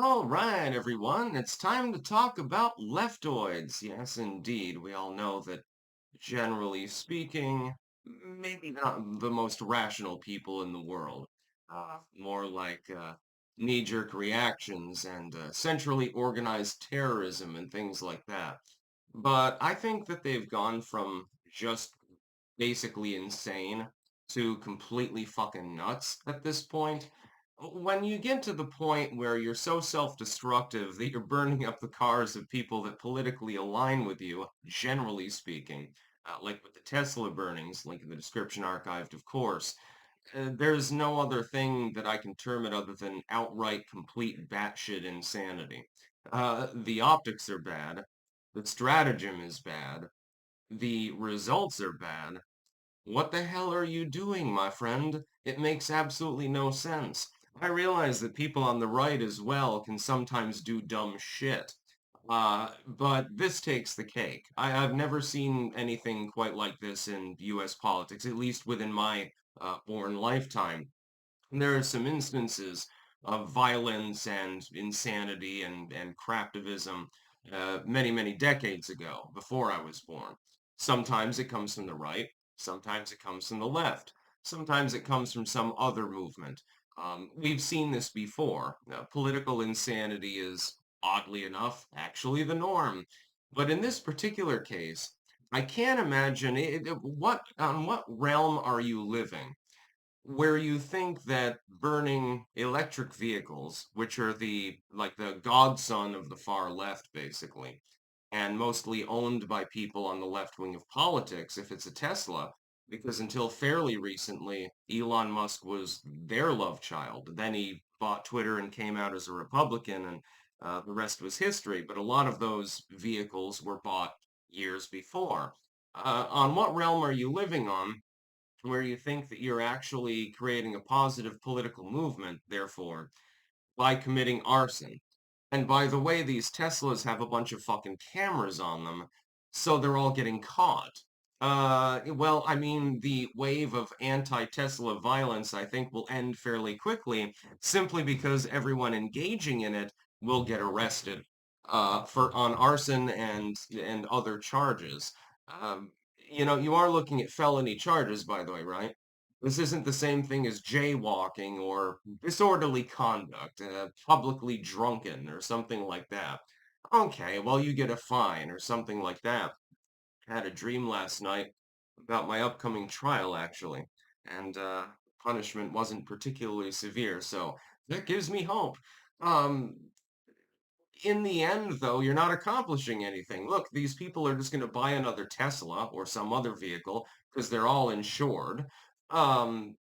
All right, everyone, it's time to talk about leftoids. Yes, indeed. We all know that, generally speaking, maybe not the most rational people in the world. More like knee-jerk reactions and centrally organized terrorism and things like that. But I think that they've gone from just basically insane to completely fucking nuts at this point. When you get to the point where you're so self-destructive that you're burning up the cars of people that politically align with you, generally speaking, like with the Tesla burnings, link in the description archived, of course, there's no other thing that I can term it other than outright complete batshit insanity. The optics are bad, the stratagem is bad, the results are bad, what the hell are you doing, my friend? It makes absolutely no sense. I realize that people on the right as well can sometimes do dumb shit. But this takes the cake. I've never seen anything quite like this in US politics, at least within my born lifetime. There are some instances of violence and insanity and craptivism many, many decades ago, before I was born. Sometimes it comes from the right, sometimes it comes from the left, sometimes it comes from some other movement. We've seen this before. Political insanity is, oddly enough, actually the norm. But in this particular case, I can't imagine on what realm are you living where you think that burning electric vehicles, which are the godson of the far left, basically, and mostly owned by people on the left wing of politics, if it's a Tesla, because until fairly recently, Elon Musk was their love child. Then he bought Twitter and came out as a Republican, and the rest was history. But a lot of those vehicles were bought years before. On what realm are you living on where you think that you're actually creating a positive political movement, therefore, by committing arson? And by the way, these Teslas have a bunch of fucking cameras on them, so they're all getting caught. Well, I mean, the wave of anti-Tesla violence, I think, will end fairly quickly, simply because everyone engaging in it will get arrested for on arson and other charges. Um, you are looking at felony charges, by the way, right? This isn't the same thing as jaywalking or disorderly conduct, publicly drunken or something like that. Okay, well, you get a fine or something like that. I had a dream last night about my upcoming trial, actually, and punishment wasn't particularly severe, so that gives me hope. Um, in the end, though, you're not accomplishing anything. Look, these people are just going to buy another Tesla or some other vehicle because they're all insured. Um,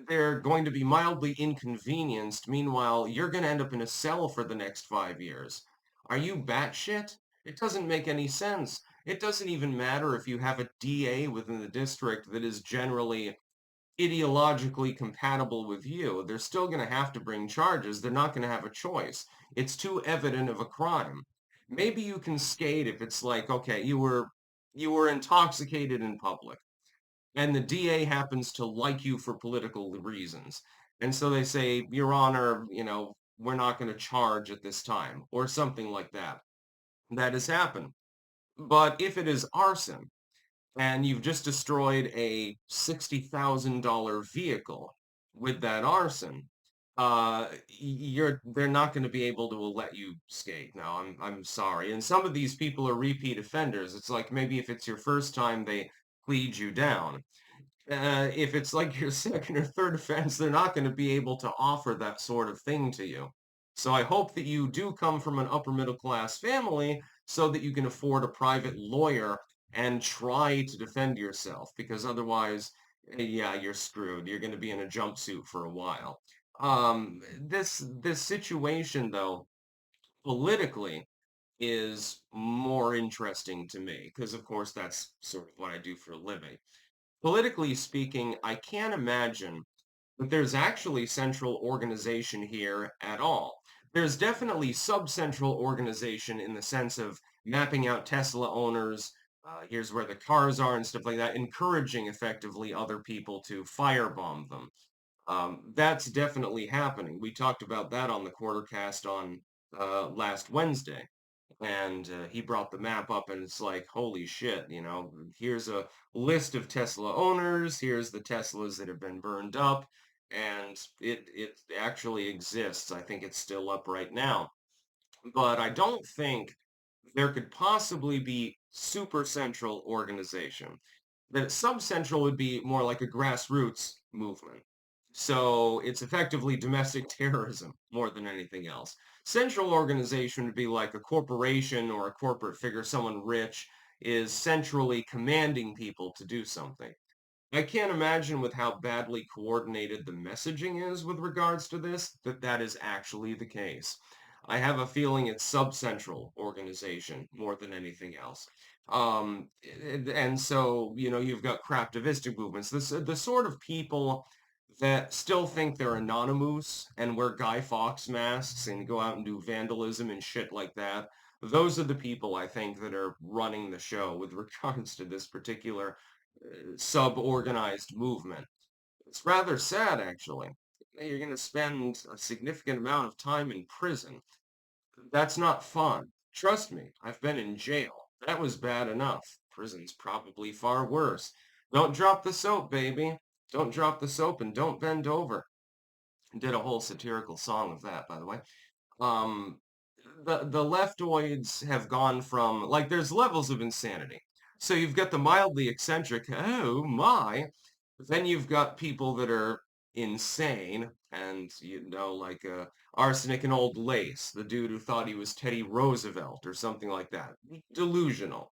they're going to be mildly inconvenienced. Meanwhile, you're going to end up in a cell for the next 5 years. Are you batshit? It doesn't make any sense. It doesn't even matter if you have a DA within the district that is generally ideologically compatible with you, they're still going to have to bring charges. They're not going to have a choice. It's too evident of a crime. Maybe you can skate if it's like, okay, you were intoxicated in public, and the DA happens to like you for political reasons. And so they say, Your Honor, we're not going to charge at this time, or something like that. That has happened. But if it is arson, and you've just destroyed a $60,000 vehicle with that arson, they're not going to be able to let you skate. No, I'm sorry. And some of these people are repeat offenders. It's like maybe if it's your first time, they plead you down. If it's like your second or third offense, they're not going to be able to offer that sort of thing to you. So I hope that you do come from an upper middle class family so that you can afford a private lawyer and try to defend yourself, because otherwise, yeah, you're screwed. You're going to be in a jumpsuit for a while. This situation, though, politically, is more interesting to me because, of course, that's sort of what I do for a living. Politically speaking, I can't imagine that there's actually central organization here at all. There's definitely subcentral organization in the sense of mapping out Tesla owners, here's where the cars are and stuff like that, encouraging effectively other people to firebomb them. That's definitely happening. We talked about that on the quartercast on last Wednesday. And he brought the map up, and it's like, holy shit, here's a list of Tesla owners, here's the Teslas that have been burned up, and it actually exists. I think it's still up right now. But I don't think there could possibly be super central organization. The subcentral would be more like a grassroots movement. So it's effectively domestic terrorism more than anything else. Central organization would be like a corporation or a corporate figure, someone rich is centrally commanding people to do something. I can't imagine with how badly coordinated the messaging is with regards to this, that that is actually the case. I have a feeling it's subcentral organization more than anything else. And so, you've got craftivistic movements, the sort of people that still think they're anonymous and wear Guy Fawkes masks and go out and do vandalism and shit like that. Those are the people I think that are running the show with regards to this particular sub-organized movement. It's rather sad, actually. You're going to spend a significant amount of time in prison. That's not fun. Trust me, I've been in jail. That was bad enough. Prison's probably far worse. Don't drop the soap, baby. Don't drop the soap and don't bend over. Did a whole satirical song of that, by the way. Um, the leftoids have gone from like there's levels of insanity. So you've got the mildly eccentric, oh my. Then you've got people that are insane and like Arsenic and Old Lace, the dude who thought he was Teddy Roosevelt or something like that. Delusional.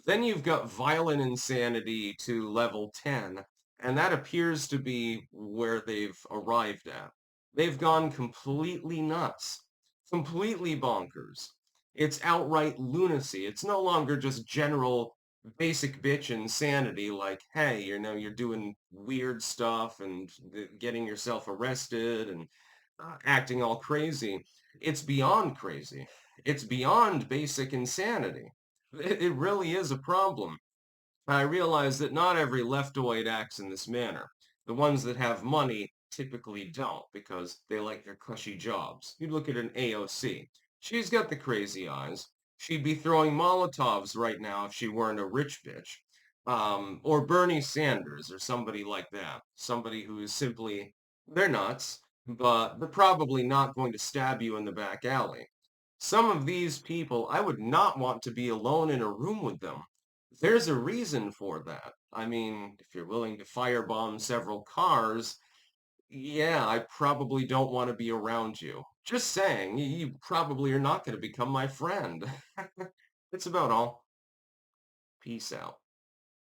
Then you've got violent insanity to level 10, and that appears to be where they've arrived at. They've gone completely nuts, completely bonkers. It's outright lunacy. It's no longer just general basic bitch insanity like, hey, you're doing weird stuff and getting yourself arrested and acting all crazy. It's beyond crazy. It's beyond basic insanity. It really is a problem. I realize that not every leftoid acts in this manner. The ones that have money typically don't because they like their cushy jobs. You look at an AOC. She's got the crazy eyes. She'd be throwing Molotovs right now if she weren't a rich bitch. Or Bernie Sanders or somebody like that. Somebody who is simply, they're nuts, but they're probably not going to stab you in the back alley. Some of these people, I would not want to be alone in a room with them. There's a reason for that. I mean, if you're willing to firebomb several cars, yeah, I probably don't want to be around you. Just saying, you probably are not going to become my friend. That's about all. Peace out.